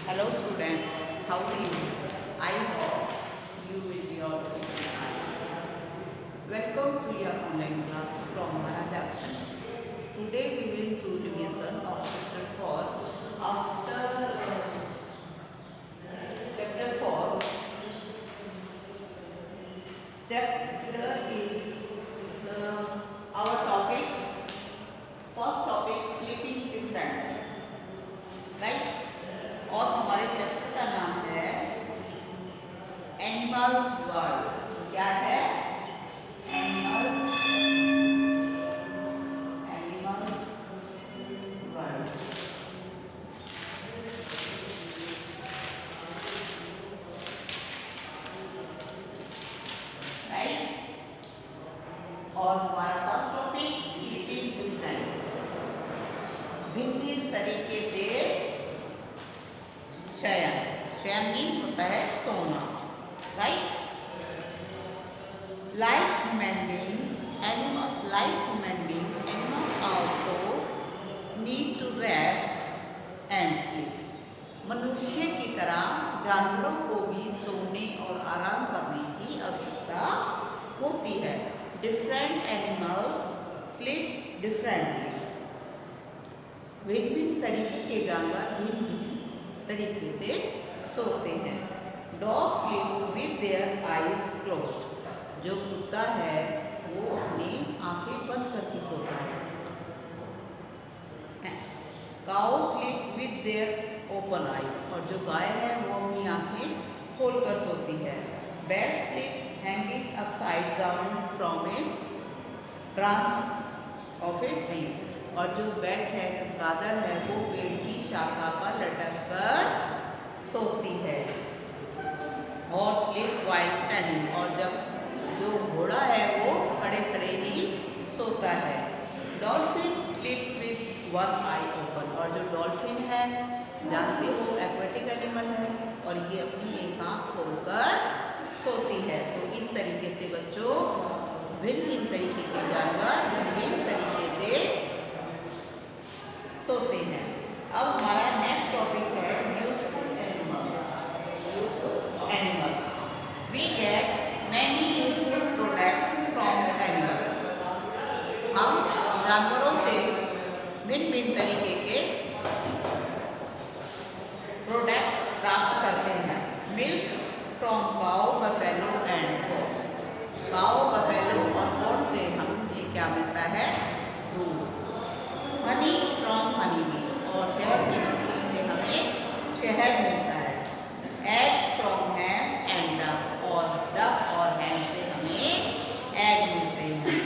Hello student, how are you? I hope you will be all fine. Welcome to your online class from Maharaja Action. Today we will do revision of chapter 4. After chapter 4, chapter is our topic. First topic sleeping different, right? और हमारे chapter का नाम है animals world. क्या है? Animals world. Right. और हमारा first topic sleeping different, भिन्न भिन्न तरीके से शयन। शयन मीन होता है सोना, right. Like human beings animals also need to rest and sleep. मनुष्य की तरह जानवरों को भी सोने और आराम करने की आवश्यकता होती है। Different animals sleep differently. भिन्न भिन्न तरीके के जानवर भिन्न भिन्न तरीके से सोते हैं। Dog sleep with their eyes closed. जो कुत्ता है वो अपनी आंखें बंद करके सोता है। Cow sleep with their open eyes. और जो गाय है वो अपनी आंखें खोलकर सोती है। Bat sleep hanging upside down from A branch of a tree. और जो बैट है, चमगादड़ है, वो पेड़ की शाखा पर लटक कर सोती है। और स्लीप वाइल स्टैंडिंग। और जब जो घोड़ा है वो खड़े खड़े ही सोता है। Dolphin sleep with one I open. और जो डॉल्फिन है, जानते हो एक्वेटिक एनिमल है, और ये अपनी एक आँख खोलकर सोती है। तो इस तरीके से बच्चों भिन्न भिन्न तरीके के जानवर भिन्न तरीके से सोते हैं। अब हमारा नेक्स्ट टॉपिक है useful animals. We get many useful product from animals. हम जानवरों से भिन्न भिन्न तरीके के प्रोडक्ट प्राप्त करते हैं। Milk from cow, buffalo and goats. Cow, buffalo और गोट से हमें क्या मिलता है? दूध। हनी फ्रॉम हनी बीज। और शहद की नकली से हमें शहद मिलता है। Egg from hens and duck. और डक और हैंस से हमें एग मिलते हैं।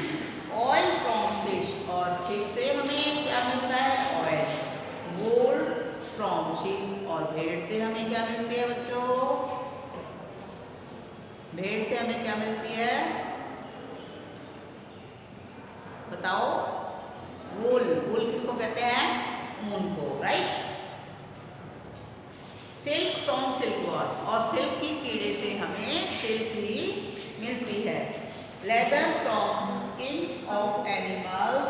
Oil from fish. और फिश से हमें क्या मिलता है? ऑयल। Wool from sheep. और भेड़ से हमें क्या मिलती है बच्चों? भेड़ से हमें क्या मिलती है? बताओ। वूल। वूल किसको कहते हैं? ऊन को, राइट। Silk from silkworm. और सिल्क की कीड़े से हमें सिल्क भी मिलती है। Leather from skin of animals.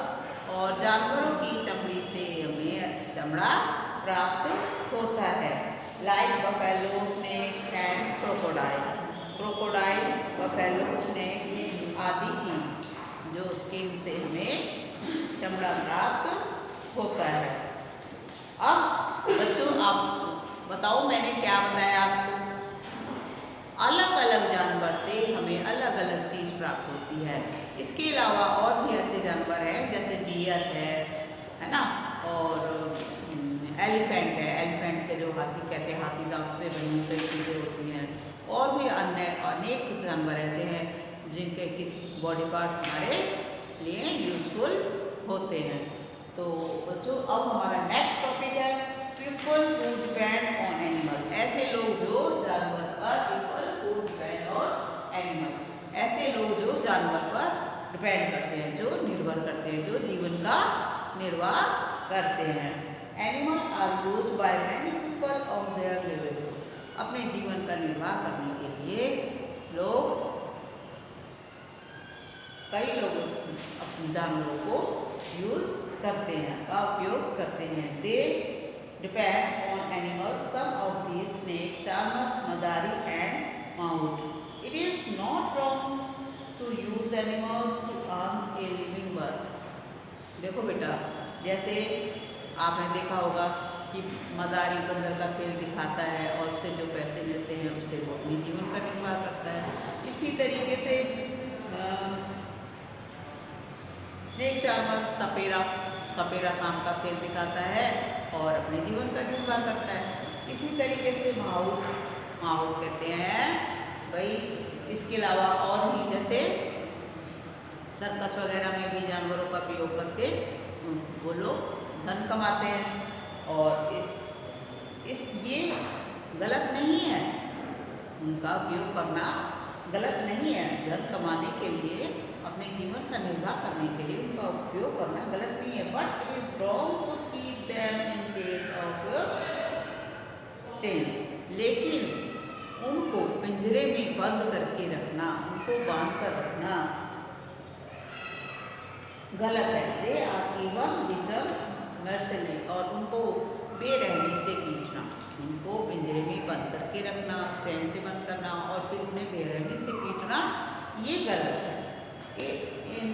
और जानवरों की चमड़ी से हमें चमड़ा प्राप्त होता है। Like buffalo, snakes and crocodile. Crocodile, buffalo, snakes आदि की जो स्किन से हमें चमड़ा प्राप्त होता है। अब बच्चों आप बताओ, मैंने क्या बताया आपको? अलग अलग जानवर से हमें अलग अलग चीज़ प्राप्त होती है। इसके अलावा और भी ऐसे जानवर हैं जैसे डियर है ना, और एलिफेंट है। एलिफेंट के जो हाथी कहते हैं, हाथी दांत से बनी कई चीज़ें होती हैं। और भी अन्य अनेक जानवर ऐसे हैं जिनके किसी बॉडी पार्ट्स हमारे लिए यूजफुल होते हैं। तो बच्चों अब हमारा नेक्स्ट टॉपिक है people who depend on animal. ऐसे लोग जो जानवर पर people who depend on animal. ऐसे लोग जो जानवर पर डिपेंड करते हैं, जो निर्भर करते हैं, जो जीवन का निर्वाह करते हैं। Animal are used by many people of their living. अपने जीवन का निर्वाह करने के लिए कई लोग अपने जानवरों को यूज करते हैं, का उपयोग करते हैं। They depend on animals. Some of snake, charmer, madari and maut. It is not wrong to use animals to earn a living work. देखो बेटा, जैसे आपने देखा होगा कि मदारी बंदर का खेल दिखाता है और उससे जो पैसे मिलते हैं उससे वो अपनी जीवन का निर्वाह करता है। इसी तरीके से स्नेक चार्मर सपेरा शाम का खेल दिखाता है और अपने जीवन का निर्वाह करता है। इसी तरीके से माउट कहते हैं भाई, इसके अलावा और भी जैसे सर्कस वगैरह में भी जानवरों का प्रयोग करके वो लोग धन कमाते हैं और ये गलत नहीं है, उनका उपयोग करना गलत नहीं है। धन कमाने के लिए, अपने जीवन का निर्वाह करने के लिए उनका उपयोग करना गलत नहीं है, but it is wrong to keep them in case of change. लेकिन उनको पिंजरे में बंद करके रखना, उनको बांध कर रखना गलत है। दे आर इवन लिटल मर्सिली, और उनको बेरहमी से पीटना, उनको पिंजरे में बंद करके रखना, चैन से बंद करना और फिर उन्हें बेरहमी से पीटना, ये गलत है। इन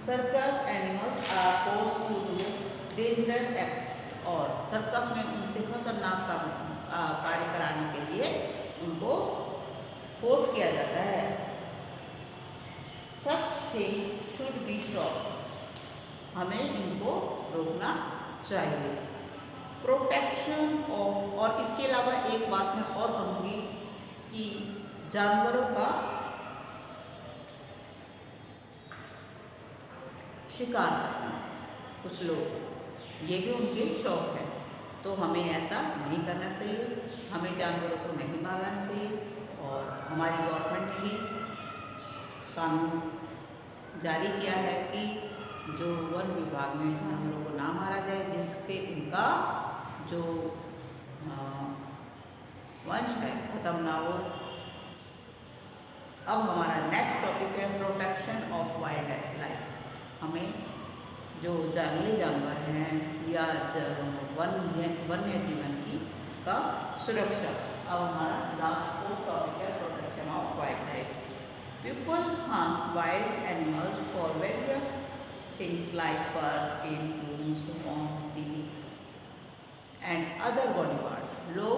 circus animals are forced to do dangerous act, और सर्कस में उनसे खतरनाक कार्य कराने के लिए उनको फोर्स किया जाता है। Such thing should be stop, हमें इनको रोकना चाहिए। प्रोटेक्शन ऑफ, और इसके अलावा एक बात मैं और कहूँगी कि जानवरों का शिकार करना, कुछ लोग ये भी उनके शौक है, तो हमें ऐसा नहीं करना चाहिए, हमें जानवरों को नहीं मारना चाहिए। और हमारी गवर्नमेंट ने भी कानून जारी किया है कि जो वन विभाग में जानवरों को ना मारा जाए, जिससे उनका जो वंश है खत्म ना हो। अब हमारा नेक्स्ट टॉपिक है प्रोटेक्शन ऑफ वाइल्ड लाइफ। हमें जो जंगली जानवर हैं या वन्य जीवन की का सुरक्षा। अब हमारा लास्ट टॉपिक है protection of wild life. People harm wild animals for various things like fur, skin, bones, horns, teeth and other body parts. लोग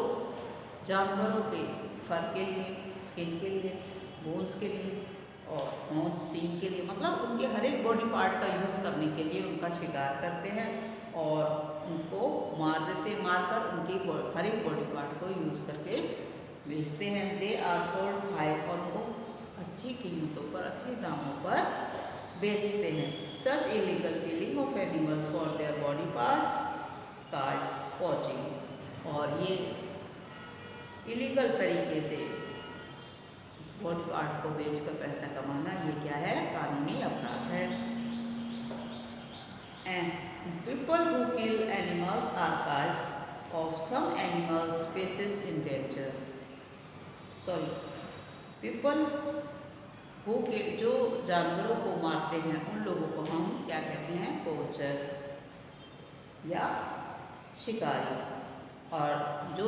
जानवरों के फर के लिए, स्किन के लिए, बोन्स के लिए और हॉर्न्स, सींग के लिए, मतलब उनके हर एक बॉडी पार्ट का यूज़ करने के लिए उनका शिकार करते हैं और उनको मार देते हैं, मारकर उनकी हर एक बॉडी पार्ट को यूज़ करके बेचते हैं। दे आर सोल्ड हाई, और वो अच्छी कीमतों पर, अच्छे दामों पर बेचते हैं। Such illegal killing of animal for their body parts called poaching, और ये इलीगल तरीके से बॉडी पार्ट को बेचकर पैसा कमाना, ये क्या है? कानूनी अपराध है। And people who kill animals are called of some animal species in danger. Sorry, people जो जानवरों को मारते हैं उन लोगों को हम क्या कहते हैं? पोचर या शिकारी। और जो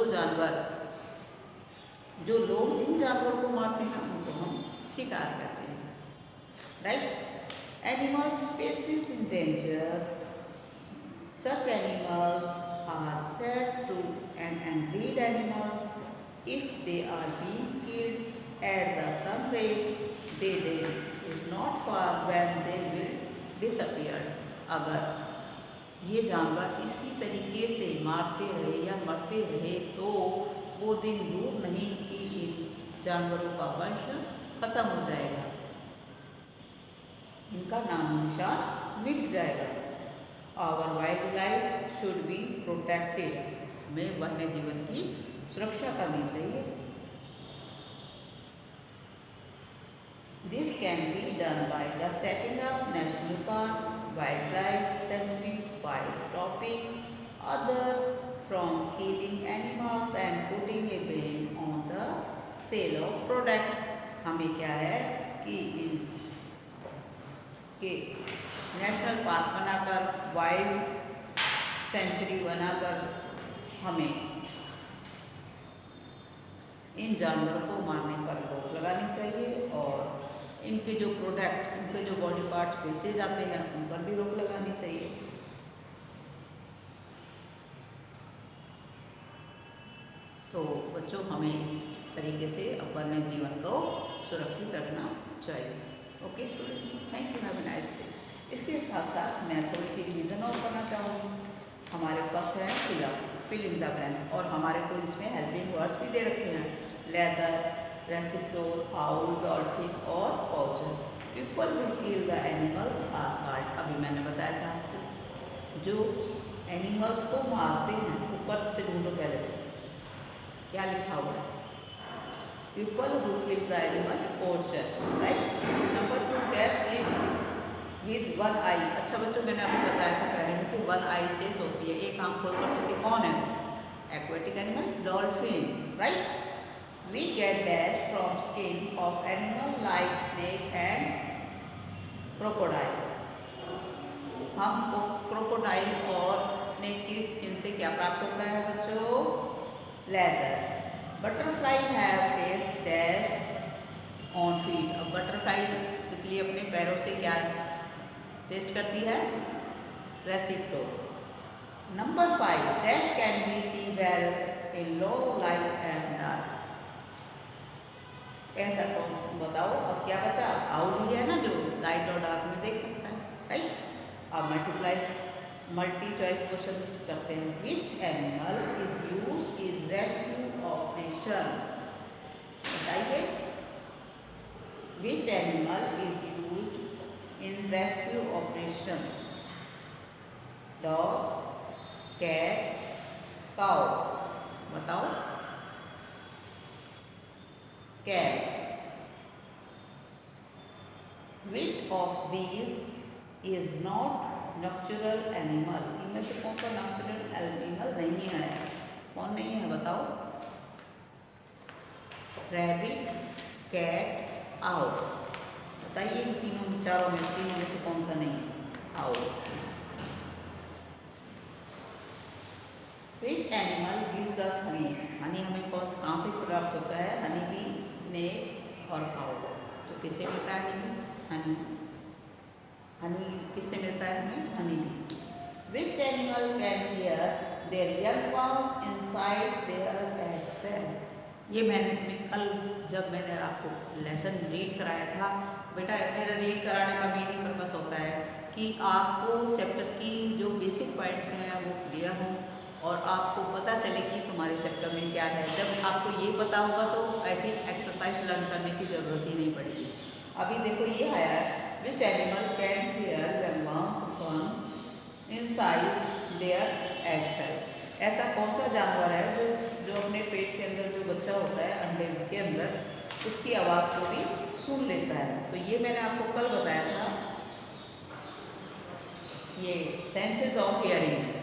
लोग जिन जानवरों को मारते हैं उनको हम शिकार कहते हैं, right? Animal species in danger, such animals are said to and breed animals if they are being killed at the sun rate, they is not far when they will disappear। अगर ये जानवर इसी तरीके से मारते रहे या मरते रहे तो वो दिन दूर नहीं कि इन जानवरों का वंश खत्म हो जाएगा, इनका नाम निशान मिट जाएगा। Our wild life should be protected, हमें वन्य जीवन की सुरक्षा करनी चाहिए। This can be done by the setting up national park, wildlife sanctuary, by stopping others from killing animals and putting a ban on the sale of product। हमें क्या है कि नेशनल पार्क बनाकर, वाइल्ड सेंचुरी बनाकर हमें इन जानवरों को मारने पर रोक लगानी चाहिए और इनके जो प्रोडक्ट, इनके जो बॉडी पार्ट्स बेचे जाते हैं उन पर भी रोक लगानी चाहिए। तो बच्चों, हमें इस तरीके से अपने जीवन को सुरक्षित रखना चाहिए। Okay students, thank you, have a nice day. इसके साथ साथ मैं थोड़ी सी रिवीजन और करना चाहूँगी। हमारे पास है फिल इन द ब्लैंक्स, और हमारे को इसमें हेल्पिंग वर्ड्स भी दे रखे हैं, लेदर, रेसिप्टोर, हाउल, डॉल्फिन और poacher. People will kill the animals are called. अभी मैंने बताया था आपको, जो एनिमल्स को मारते हैं, ऊपर से ढूंढो पहले क्या लिखा हुआ है, people who kill the animal poacher, right. Number 2, dash live with one eye. अच्छा बच्चों, मैंने आपको बताया था पहले में कि वन आई से सोती है, एक आंख खोलकर सोती है, कौन है? Aquatic animal, dolphin, right. We get dash from skin of animal like snake and crocodile. हमको क्रोकोडाइल और स्नेक की स्किन से क्या प्राप्त होता है बच्चों? Leather. Butterfly have taste dash on feet. अब बटरफ्लाई तितली अपने पैरों से क्या टेस्ट करती है? Receptor. Number 5, dash can be see well in low light and dark. ऐसा कौन, बताओ अब क्या बचा? आउल ही है ना, जो लाइट और डार्क में देख सकता है, राइट। अब मल्टी चॉइस क्वेश्चन करते हैं। Which animal is used in rescue operation? बताइए, which animal is used in rescue operation? Dog, cat, cow. बताओ। Cat. Which of these is not natural animal? इनमें से कौन सा नेचुरल एनिमल नहीं है? कौन नहीं है बताओ? Rabbit, cat, owl. बताइए तीनों चारों में, तीनों में से कौन सा नहीं है? Owl. Which animal gives us Honey? Honey हमें कहाँ से प्राप्त होता है? हनी बी, स्नेक और काउ। तो किससे मिलता है हनी? हनी किससे मिलता है हमें? हनी बी से। विच animal can here there young ones inside their eggs? ये मैंने कल जब मैंने आपको लेसन रीड कराया था, बेटा मेरा रीड कराने का मेन पर्पस होता है कि आपको चैप्टर की जो बेसिक पॉइंट्स हैं वो क्लियर हों और आपको पता चले कि तुम्हारे चैप्टर में क्या है। जब आपको ये पता होगा तो आई थिंक एक्सरसाइज लर्न करने की ज़रूरत ही नहीं पड़ेगी। अभी देखो ये आया है, which animal can hear when once one inside their egg cell? ऐसा कौन सा जानवर है जो अपने पेट के अंदर जो बच्चा होता है अंडे के अंदर, उसकी आवाज़ को भी सुन लेता है? तो ये मैंने आपको कल बताया था, ये सेंसेस ऑफ हियरिंग।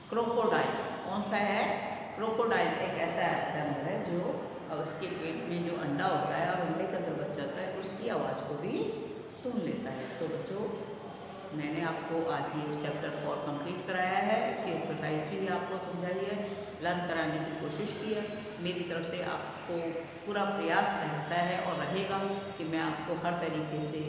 क्रोकोडाइल कौन सा है? क्रोकोडाइल एक ऐसा जानवर है जो उसके पेट में जो अंडा होता है और अंडे के अंदर बच्चा होता है, उसकी आवाज़ को भी सुन लेता है। तो बच्चों, मैंने आपको आज ये चैप्टर 4 कंप्लीट कराया है, इसकी एक्सरसाइज भी आपको समझाई है, लर्न कराने की कोशिश की है। मेरी तरफ से आपको पूरा प्रयास रहता है और रहेगा कि मैं आपको हर तरीके से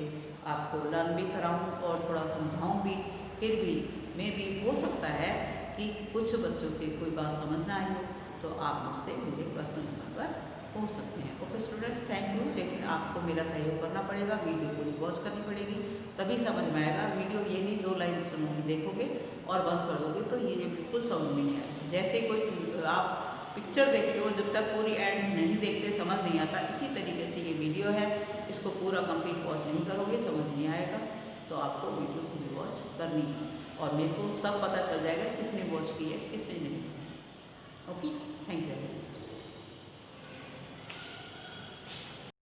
आपको लर्न भी कराऊं और थोड़ा समझाऊं भी। फिर भी मे भी हो सकता है कि कुछ बच्चों की कोई बात समझ ना आई हो, तो आप मुझसे मेरे पर्सनल नंबर पर पूछ सकते हैं। Okay students, thank you. लेकिन आपको मेरा सहयोग करना पड़ेगा, वीडियो पूरी वॉच करनी पड़ेगी, तभी समझ में आएगा। वीडियो ये नहीं 2 लाइन सुनोगे, देखोगे और बंद कर दोगे तो ये बिल्कुल समझ में नहीं आएगा। जैसे कोई आप पिक्चर देखते हो, जब तक पूरी एंड नहीं देखते समझ नहीं आता, इसी तरीके से ये वीडियो है, इसको पूरा कंप्लीट वॉच नहीं करोगे समझ नहीं आएगा। तो आपको वीडियो पूरी वॉच करनी है और मेरे को सब पता चल जाएगा किसने वॉच की है किसने नहीं। Okay, thank you.